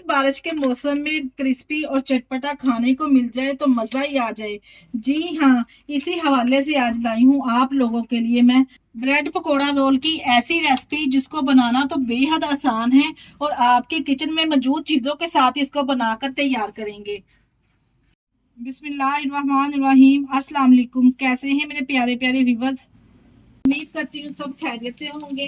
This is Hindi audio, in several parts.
बारिश के मौसम में क्रिस्पी और चटपटा खाने को मिल जाए तो मजा ही आ जाए। जी हाँ, इसी हवाले से आज लाई हूँ आप लोगों के लिए मैं ब्रेड पकोड़ा रोल की ऐसी रेसिपी जिसको बनाना तो बेहद आसान है और आपके किचन में मौजूद चीजों के साथ इसको बनाकर तैयार करेंगे। बिस्मिल्लाहिर्रहमानिर्रहीम। अस्सलाम वालेकुम। कैसे हैं मेरे प्यारे प्यारे व्यूवर्स? उम्मीद करती हूँ सब खैरियत से होंगे,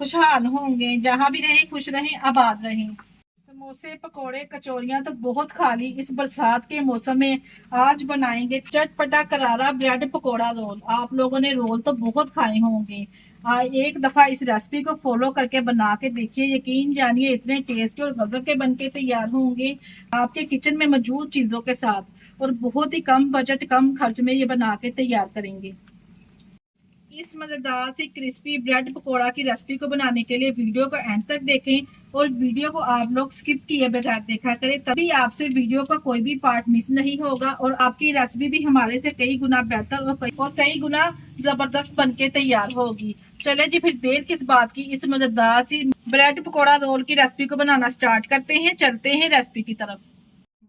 खुशहाल होंगे, जहाँ भी रहें खुश रहें, आबाद रहें। समोसे, पकोड़े, कचौरियां तो बहुत खा ली इस बरसात के मौसम में। आज बनाएंगे चटपटा करारा ब्रेड पकोड़ा रोल। आप लोगों ने रोल तो बहुत खाए होंगे। एक दफा इस रेसिपी को फॉलो करके बना के देखिए, यकीन जानिए इतने टेस्टी और गजब के बनके तैयार होंगे आपके किचन में मौजूद चीजों के साथ, और बहुत ही कम बजट कम खर्च में ये बना के तैयार करेंगे। इस मजेदार सी क्रिस्पी ब्रेड पकोड़ा की रेसिपी को बनाने के लिए वीडियो को एंड तक देखें और वीडियो को आप लोग स्किप किए बगैर देखा करें, तभी आपसे वीडियो का कोई भी पार्ट मिस नहीं होगा और आपकी रेसिपी भी हमारे से कई गुना बेहतर और कई गुना जबरदस्त बनके तैयार होगी। चले जी, फिर देर किस बात की, इस मजेदार सी ब्रेड पकोड़ा रोल की रेसिपी को बनाना स्टार्ट करते हैं। चलते हैं रेसिपी की तरफ।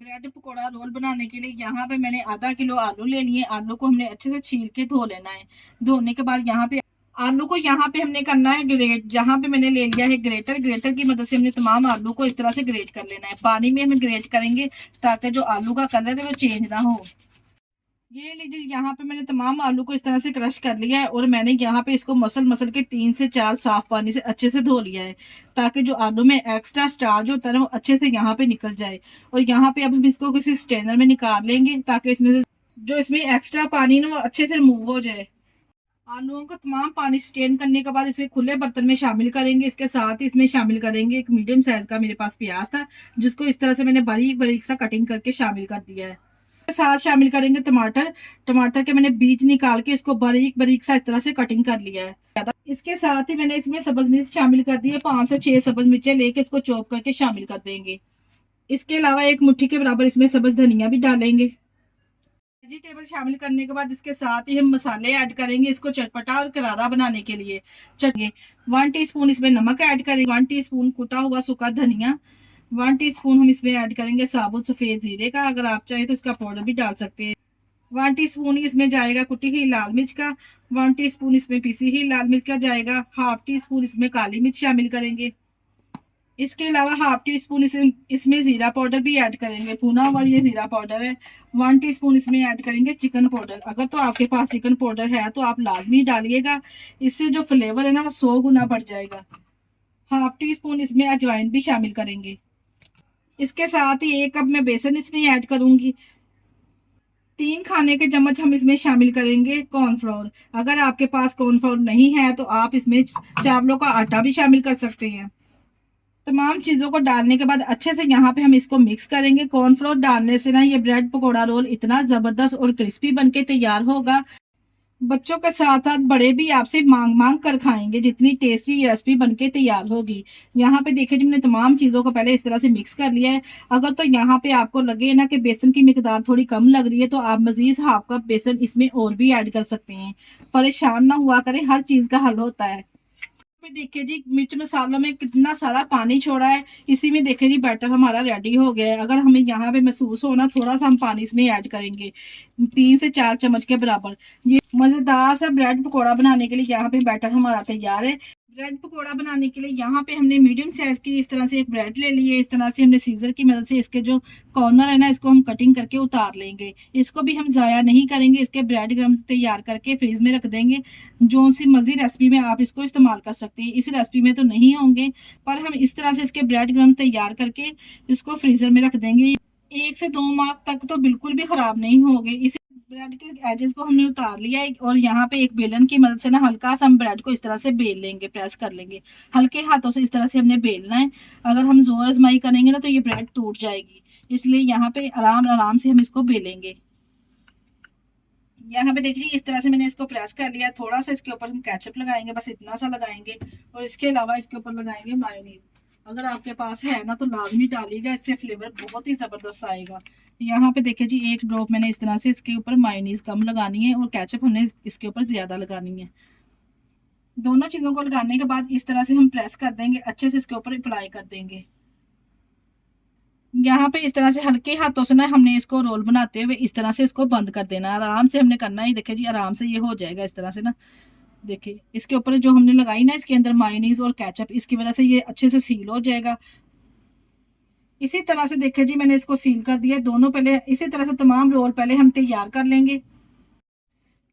ब्रेड पकोड़ा रोल बनाने के लिए यहाँ पे मैंने आधा किलो आलू ले लिए। आलू को हमने अच्छे से छील के धो लेना है। धोने के बाद यहाँ पे आलू को यहाँ पे हमने करना है ग्रेट। जहाँ पे मैंने ले लिया है ग्रेटर, ग्रेटर की मदद से हमने तमाम आलू को इस तरह से ग्रेट कर लेना है। पानी में हम ग्रेट करेंगे ताकि जो आलू का कलर है वो चेंज ना हो। ये लीजिए, यहाँ पे मैंने तमाम आलू को इस तरह से क्रश कर लिया है और मैंने यहाँ पे इसको मसल मसल के 3 से 4 साफ पानी से अच्छे से धो लिया है, ताकि जो आलू में एक्स्ट्रा स्टार्च होता है वो अच्छे से यहाँ पे निकल जाए। और यहाँ पे अब हम इसको किसी स्ट्रेनर में निकाल लेंगे ताकि इसमें से जो इसमें एक्स्ट्रा पानी ना वो अच्छे से रिमूव हो जाए। आलूओं को तमाम पानी स्ट्रेन करने के बाद इसे खुले बर्तन में शामिल करेंगे। इसके साथ ही इसमें शामिल करेंगे एक मीडियम साइज का मेरे पास प्याज था, जिसको इस तरह से मैंने बारीक बारीक सा कटिंग करके शामिल कर दिया है। साथ शामिल करेंगे टमाटर। टमाटर के मैंने बीज निकाल के इसको बारीक बारीक सा इस तरह से कटिंग कर लिया है। इसके साथ ही मैंने इसमें सब्ज मिर्च शामिल कर दी है। 5 से 6 सब्ज मिर्चें लेके इसको चॉप करके शामिल कर देंगे। इसके अलावा एक मुट्ठी के बराबर इसमें सब्ज धनिया भी डालेंगे। वेजिटेबल शामिल करने के बाद इसके साथ ही हम मसाले ऐड करेंगे इसको चटपटा और करारा बनाने के लिए। चटके 1 टीस्पून इसमें नमक ऐड करेंगे, 1 टीस्पून कुटा हुआ सूखा धनिया, 1 टीस्पून हम इसमें ऐड करेंगे साबुत सफेद जीरे का। अगर आप चाहें तो इसका पाउडर भी डाल सकते हैं। 1 टीस्पून इसमें जाएगा कुटी हुई लाल मिर्च का। 1 टीस्पून इसमें पिसी हुई लाल मिर्च का जाएगा। हाफ टी स्पून इसमें काली मिर्च शामिल करेंगे। इसके अलावा हाफ टी स्पून इसमें जीरा पाउडर भी ऐड करेंगे, भुना हुआ ये जीरा पाउडर है। 1 टीस्पून इसमें ऐड करेंगे चिकन पाउडर। अगर तो आपके पास चिकन पाउडर है तो आप लाजमी डालिएगा, इससे जो फ्लेवर है ना वो 100 गुना बढ़ जाएगा। हाफ टी स्पून इसमें अजवाइन भी शामिल करेंगे। इसके साथ ही 1 कप मैं बेसन इसमें ऐड करूंगी। 3 खाने के चम्मच हम इसमें शामिल करेंगे कॉर्नफ्लोर। अगर आपके पास कॉर्नफ्लोर नहीं है तो आप इसमें चावलों का आटा भी शामिल कर सकते हैं। तमाम चीजों को डालने के बाद अच्छे से यहाँ पे हम इसको मिक्स करेंगे। कॉर्नफ्लोर डालने से ना ये ब्रेड पकोड़ा रोल इतना जबरदस्त और क्रिस्पी बनके तैयार होगा, बच्चों के साथ साथ बड़े भी आपसे मांग मांग कर खाएंगे, जितनी टेस्टी रेसिपी बनके तैयार होगी। यहाँ पे देखिए, हमने तमाम चीजों को पहले इस तरह से मिक्स कर लिया है। अगर तो यहाँ पे आपको लगे ना कि बेसन की मिकदार थोड़ी कम लग रही है तो आप मजीद हाफ कप बेसन इसमें और भी ऐड कर सकते हैं। परेशान ना हुआ करें, हर चीज का हल होता है। पे देखिए जी, मिर्च मसालों में कितना सारा पानी छोड़ा है। इसी में देखिए जी बैटर हमारा रेडी हो गया है। अगर हमें यहाँ पे महसूस हो ना थोड़ा सा हम पानी इसमें ऐड करेंगे, 3 से 4 चम्मच के बराबर। ये मजेदार सा ब्रेड पकोड़ा बनाने के लिए यहाँ पे बैटर हमारा तैयार है। ब्रेड पकोड़ा बनाने के लिए यहाँ पे हमने मीडियम साइज की इस तरह से एक ब्रेड ले ली है। इस तरह से हमने सीजर की मदद से इसके जो कॉर्नर है ना इसको हम कटिंग करके उतार लेंगे। इसको भी हम जाया नहीं करेंगे, इसके ब्रेड क्रम्स तैयार करके फ्रीज में रख देंगे। जो सी मर्जी रेसिपी में आप इसको इस्तेमाल कर सकते हैं। इस रेसिपी में तो नहीं होंगे, पर हम इस तरह से इसके ब्रेड क्रम्स तैयार करके इसको फ्रीजर में रख देंगे। 1 से 2 माह तक तो बिल्कुल भी खराब नहीं होंगे। इस ब्रेड के एजेस को हमने उतार लिया है और यहाँ पे एक बेलन की मदद से ना हल्का सा हम ब्रेड को इस तरह से बेल लेंगे, प्रेस कर लेंगे। हल्के हाथों से इस तरह से हमने बेलना है। अगर हम जोर आजमाई करेंगे ना तो ये ब्रेड टूट जाएगी, इसलिए यहाँ पे आराम आराम से हम इसको बेलेंगे। यहाँ पे देखिए इस तरह से मैंने इसको प्रेस कर लिया। थोड़ा सा इसके ऊपर हम केचप लगाएंगे, बस इतना सा लगाएंगे, और इसके अलावा इसके ऊपर लगाएंगे मायोनीज। अगर आपके पास है ना तो लाजमी डालिएगा, इससे फ्लेवर बहुत ही जबरदस्त आएगा। यहाँ पे देखिए जी, 1 ड्रॉप मैंने इस तरह से इसके ऊपर मायोनीज कम लगानी है और केचप हमने इसके ऊपर ज्यादा लगानी है। दोनों चीजों को लगाने के बाद इस तरह से हम प्रेस कर देंगे, अच्छे से इसके ऊपर अप्लाई कर देंगे। यहाँ पे इस तरह से हल्के हाथों से ना हमने इसको रोल बनाते हुए इस तरह से इसको बंद कर देना, आराम से हमने करना है। देखिए जी आराम से ये हो जाएगा इस तरह से ना। देखिए इसके ऊपर जो हमने लगाई ना इसके अंदर मायोनीज और केचप, इसकी वजह से ये अच्छे से सील हो जाएगा। इसी तरह से देखिए जी मैंने इसको सील कर दिया दोनों। पहले इसी तरह से तमाम रोल पहले हम तैयार कर लेंगे।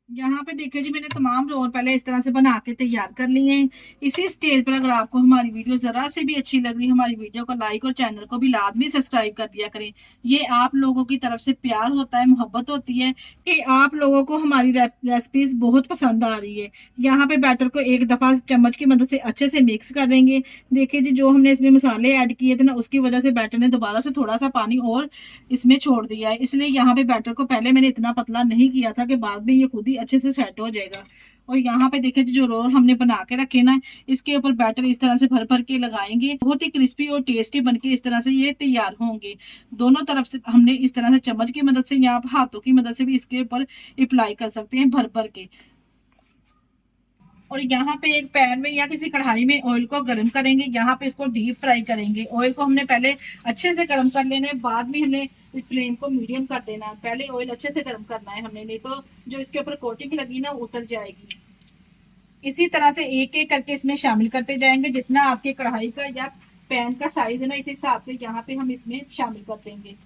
यहाँ पे देखिए जी मैंने तमाम रोल पहले इस तरह से बना के तैयार कर लिए हैं। इसी स्टेज पर अगर आपको हमारी वीडियो जरा से भी अच्छी लग रही, हमारी वीडियो को लाइक और चैनल को भी लाजमी सब्सक्राइब कर दिया करें। ये आप लोगों की तरफ से प्यार होता है, मोहब्बत होती है कि आप लोगों को हमारी रेसिपीज बहुत पसंद आ रही है। यहाँ पे बैटर को एक दफा चम्मच की मदद से अच्छे से मिक्स कर देंगे। देखिए जी जो हमने इसमें मसाले ऐड किए थे ना, उसकी वजह से बैटर ने दोबारा से थोड़ा सा पानी और इसमें छोड़ दिया है, इसलिए यहाँ पे बैटर को पहले मैंने इतना पतला नहीं किया था कि बाद में ये खुद ही अच्छे से सेट हो जाएगा। और यहाँ पे देखिए जो रोल हमने बना के रखे ना, इसके ऊपर बैटर इस तरह से भर भर के लगाएंगे। बहुत ही क्रिस्पी और टेस्टी बनके इस तरह से ये तैयार होंगे। दोनों तरफ से हमने इस तरह से चम्मच की मदद से या आप हाथों की मदद से भी इसके ऊपर अप्लाई कर सकते हैं भर भर के। और यहाँ पे एक पैन में या किसी कढ़ाई में ऑयल को गर्म करेंगे। यहाँ पे इसको डीप फ्राई करेंगे। ऑयल को हमने पहले अच्छे से गर्म कर लेना है, बाद में हमने फ्लेम को मीडियम कर देना है। पहले ऑयल अच्छे से गर्म करना है हमने, नहीं तो जो इसके ऊपर कोटिंग लगी ना उतर जाएगी। इसी तरह से एक एक करके इसमें शामिल करते जाएंगे। जितना आपके कढ़ाई का या पैन का साइज है ना, इस हिसाब से यहाँ पे हम इसमें शामिल कर देंगे।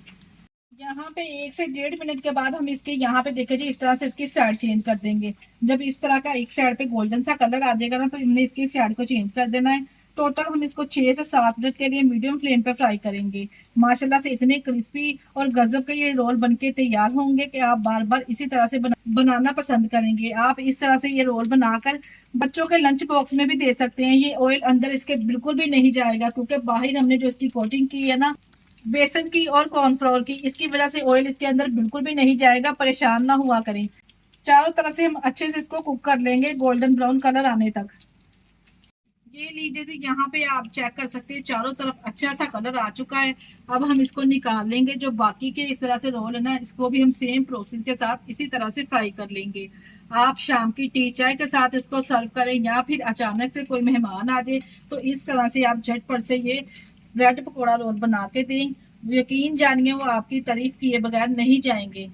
यहाँ पे 1 से 1.5 मिनट के बाद हम इसके यहाँ पे देखे जी इस तरह से इसकी साइड चेंज कर देंगे। जब इस तरह का एक साइड पे गोल्डन सा कलर आ जाएगा ना, तो हमने इसकी साइड को चेंज कर देना है। टोटल हम इसको 6 से 7 मिनट के लिए मीडियम फ्लेम पे फ्राई करेंगे। माशाल्लाह से इतने क्रिस्पी और गजब के ये रोल बनके तैयार होंगे कि आप बार बार इसी तरह से बनाना पसंद करेंगे। आप इस तरह से ये रोल बनाकर बच्चों के लंच बॉक्स में भी दे सकते हैं। ये ऑयल अंदर इसके बिल्कुल भी नहीं जाएगा, क्योंकि बाहर हमने जो इसकी कोटिंग की है ना बेसन की और कॉर्नफ्लोर की, इसकी वजह से ऑयल इसके अंदर बिल्कुल भी नहीं जाएगा। परेशान ना हुआ करें। चारों तरफ से हम अच्छे से इसको कुक कर लेंगे गोल्डन ब्राउन कलर आने तक। ये लीजिए थी, यहाँ पे आप चेक कर सकते हैं चारों तरफ अच्छा सा कलर आ चुका है। अब हम इसको निकाल लेंगे। जो बाकी के इस तरह से रोल है ना, इसको भी हम सेम प्रोसेस के साथ इसी तरह से फ्राई कर लेंगे। आप शाम की टी चाय के साथ इसको सर्व करें या फिर अचानक से कोई मेहमान आ जाए, तो इस तरह से आप झटपट से ये ब्रेड पकौड़ा रोल बना के दें। यकीन जानिए वो आपकी तारीफ किए बगैर नहीं जाएंगे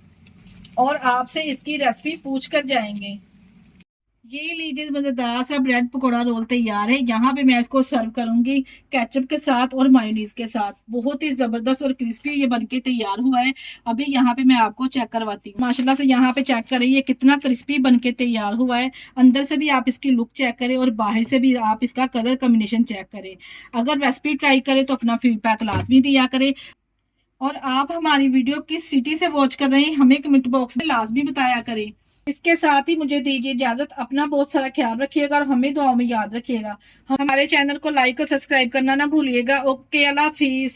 और आपसे इसकी रेसिपी पूछ कर जाएंगे। ये लीजिए मजेदार सा ब्रेड पकौड़ा रोल तैयार है। यहाँ पे मैं इसको सर्व करूंगी केचप के साथ और मायोनीज के साथ। बहुत ही जबरदस्त और क्रिस्पी ये बनके तैयार हुआ है। अभी यहाँ पे मैं आपको चेक करवाती हूँ। माशाल्लाह से यहाँ पे चेक करें ये कितना क्रिस्पी बनके तैयार हुआ है। अंदर से भी आप इसकी लुक चेक करें और बाहर से भी आप इसका कलर कॉम्बिनेशन चेक करें। अगर रेसिपी ट्राई करें तो अपना फीडबैक लाजमी दिया करें। और आप हमारी वीडियो किस सिटी से वॉच कर रहे हैं हमें कमेंट बॉक्स में लाजमी बताया करें। इसके साथ ही मुझे दीजिए इजाजत। अपना बहुत सारा ख्याल रखिएगा और हमें दुआओं में याद रखिएगा। हमारे चैनल को लाइक और सब्सक्राइब करना ना भूलिएगा। ओके, अल्लाह हाफिज।